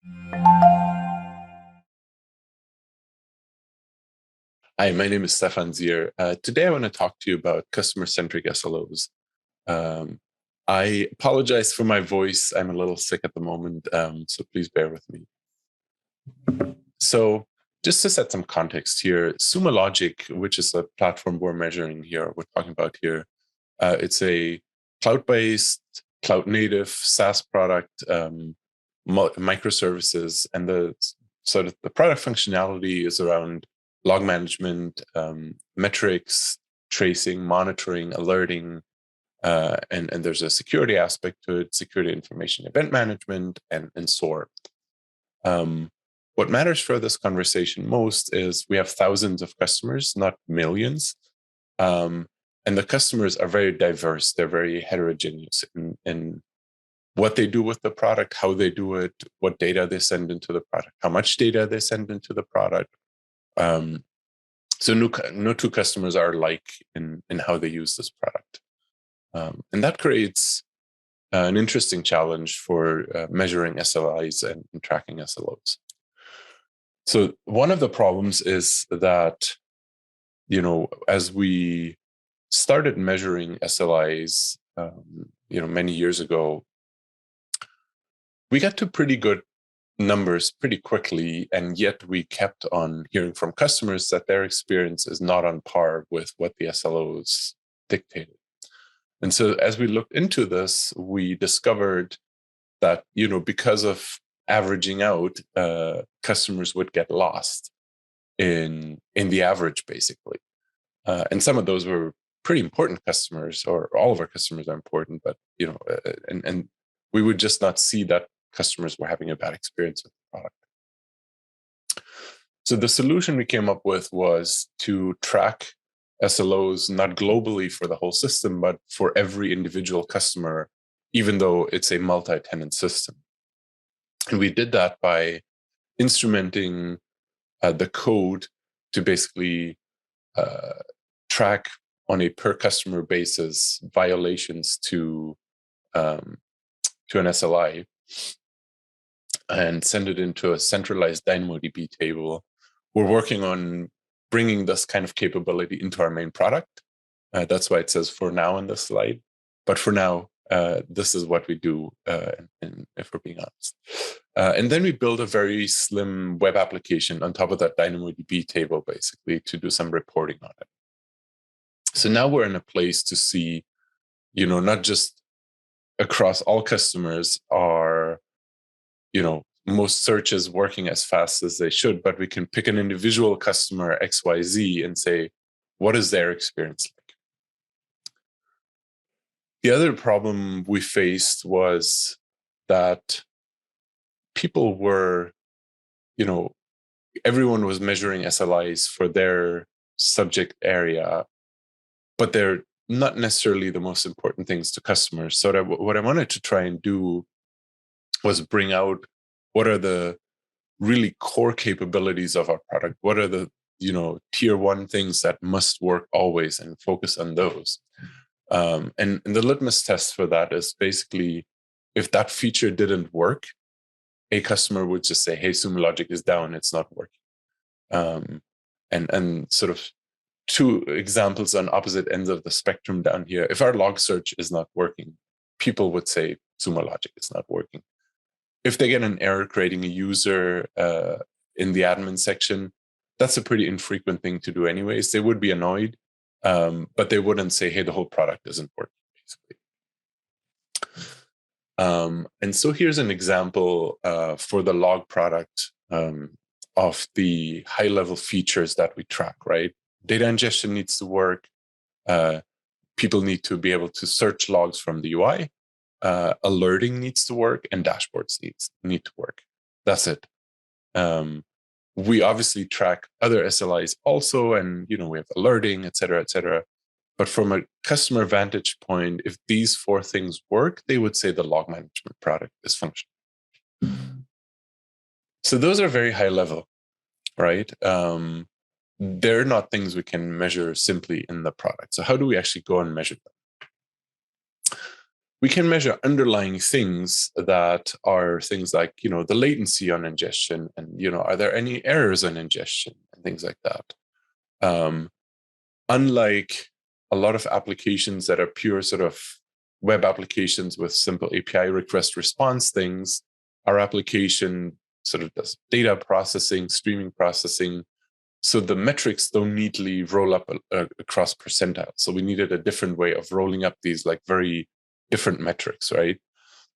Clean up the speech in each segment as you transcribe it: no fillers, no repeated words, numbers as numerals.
Hi, my name is Stefan Zier. Today I want to talk to you about customer-centric SLOs. Um, I apologize for my voice. I'm a little sick at the moment, so please bear with me. So just to set some context here, Sumo Logic, which is a platform we're talking about here, it's a cloud-based, cloud-native SaaS product, microservices, and the product functionality is around log management, metrics, tracing, monitoring, alerting, and there's a security aspect to it, security information event management, and SOAR. What matters for this conversation most is we have thousands of customers, not millions. And the customers are very diverse. They're very heterogeneous in what they do with the product, how they do it, what data they send into the product, how much data they send into the product. So no two customers are alike in how they use this product. And that creates an interesting challenge for measuring SLIs and tracking SLOs. So one of the problems is that, as we started measuring SLIs, many years ago, we got to pretty good numbers pretty quickly, and yet we kept on hearing from customers that their experience is not on par with what the SLOs dictated. And so as we looked into this, we discovered that, because of averaging out, customers would get lost in the average, basically. And some of those were pretty important customers, or all of our customers are important, but, and we would just not see that customers were having a bad experience with the product. So the solution we came up with was to track SLOs, not globally for the whole system, but for every individual customer, even though it's a multi-tenant system. And we did that by instrumenting the code to basically track on a per customer basis violations to an SLI and send it into a centralized DynamoDB table. We're working on bringing this kind of capability into our main product. That's why it says for now in this slide. But for now, this is what we do, if we're being honest. And then we build a very slim web application on top of that DynamoDB table, basically, to do some reporting on it. So now we're in a place to see, not just across all customers are, most searches working as fast as they should, but we can pick an individual customer XYZ and say, what is their experience like? The other problem we faced was that people were, everyone was measuring SLIs for their subject area, but they're not necessarily the most important things to customers. So what I wanted to try and do was bring out what are the really core capabilities of our product? What are the, tier one things that must work always, and focus on those? And the litmus test for that is basically, if that feature didn't work, a customer would just say, hey, Sumo Logic is down, it's not working. And sort of two examples on opposite ends of the spectrum down here. If our log search is not working, people would say Sumo Logic is not working. If they get an error creating a user in the admin section, that's a pretty infrequent thing to do anyways. They would be annoyed, but they wouldn't say, hey, the whole product isn't working, basically. And so here's an example for the log product of the high-level features that we track, right? Data ingestion needs to work. People need to be able to search logs from the UI. Alerting needs to work, and dashboards need to work. That's it. We obviously track other SLIs also, and we have alerting, et cetera, et cetera. But from a customer vantage point, if these four things work, they would say the log management product is functional. So those are very high level, right? They're not things we can measure simply in the product. So how do we actually go and measure them? we can measure underlying things that are things like, the latency on ingestion, and, are there any errors on ingestion and things like that. Unlike a lot of applications that are pure sort of web applications with simple API request response things, our application sort of does data processing, streaming processing. So the metrics don't neatly roll up across percentiles. So we needed a different way of rolling up these like very different metrics, right?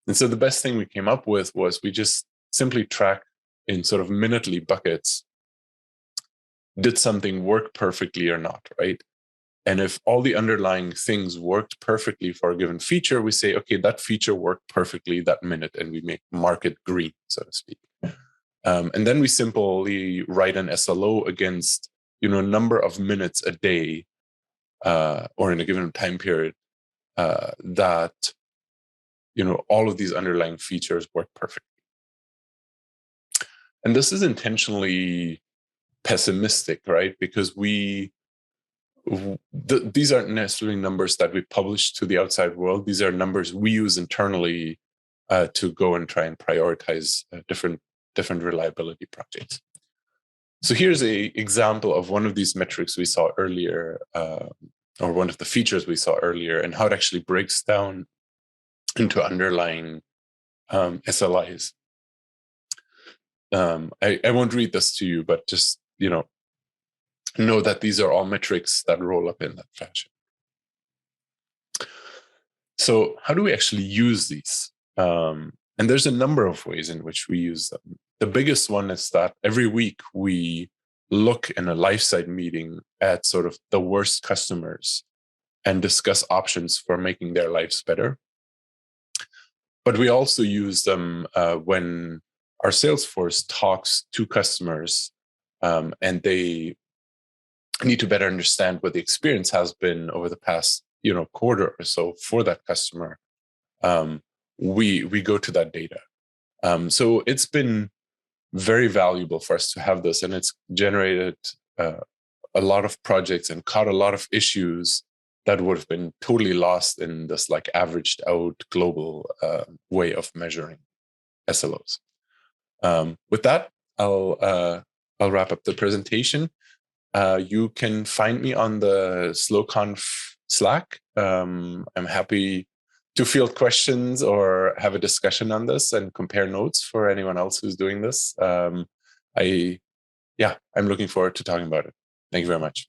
And so the best thing we came up with was we just simply track in sort of minutely buckets, did something work perfectly or not, right? And if all the underlying things worked perfectly for a given feature, we say, okay, that feature worked perfectly that minute, and we mark it green, so to speak. And then we simply write an SLO against, number of minutes a day or in a given time period that, all of these underlying features work perfectly. And this is intentionally pessimistic, right? Because these aren't necessarily numbers that we publish to the outside world. These are numbers we use internally to go and try and prioritize different reliability projects. So here's an example of one of these metrics we saw earlier, or one of the features we saw earlier, and how it actually breaks down into underlying SLIs. I won't read this to you, but just, know that these are all metrics that roll up in that fashion. So how do we actually use these? And there's a number of ways in which we use them. The biggest one is that every week we look in a life-site meeting at sort of the worst customers and discuss options for making their lives better. But we also use them when our sales force talks to customers and they need to better understand what the experience has been over the past quarter or so for that customer. We go to that data. So it's been very valuable for us to have this, and it's generated a lot of projects and caught a lot of issues that would have been totally lost in this like averaged out global way of measuring SLOs. With that, I'll wrap up the presentation. You can find me on the SLOconf Slack. I'm happy to field questions or have a discussion on this and compare notes for anyone else who's doing this. I'm looking forward to talking about it. Thank you very much.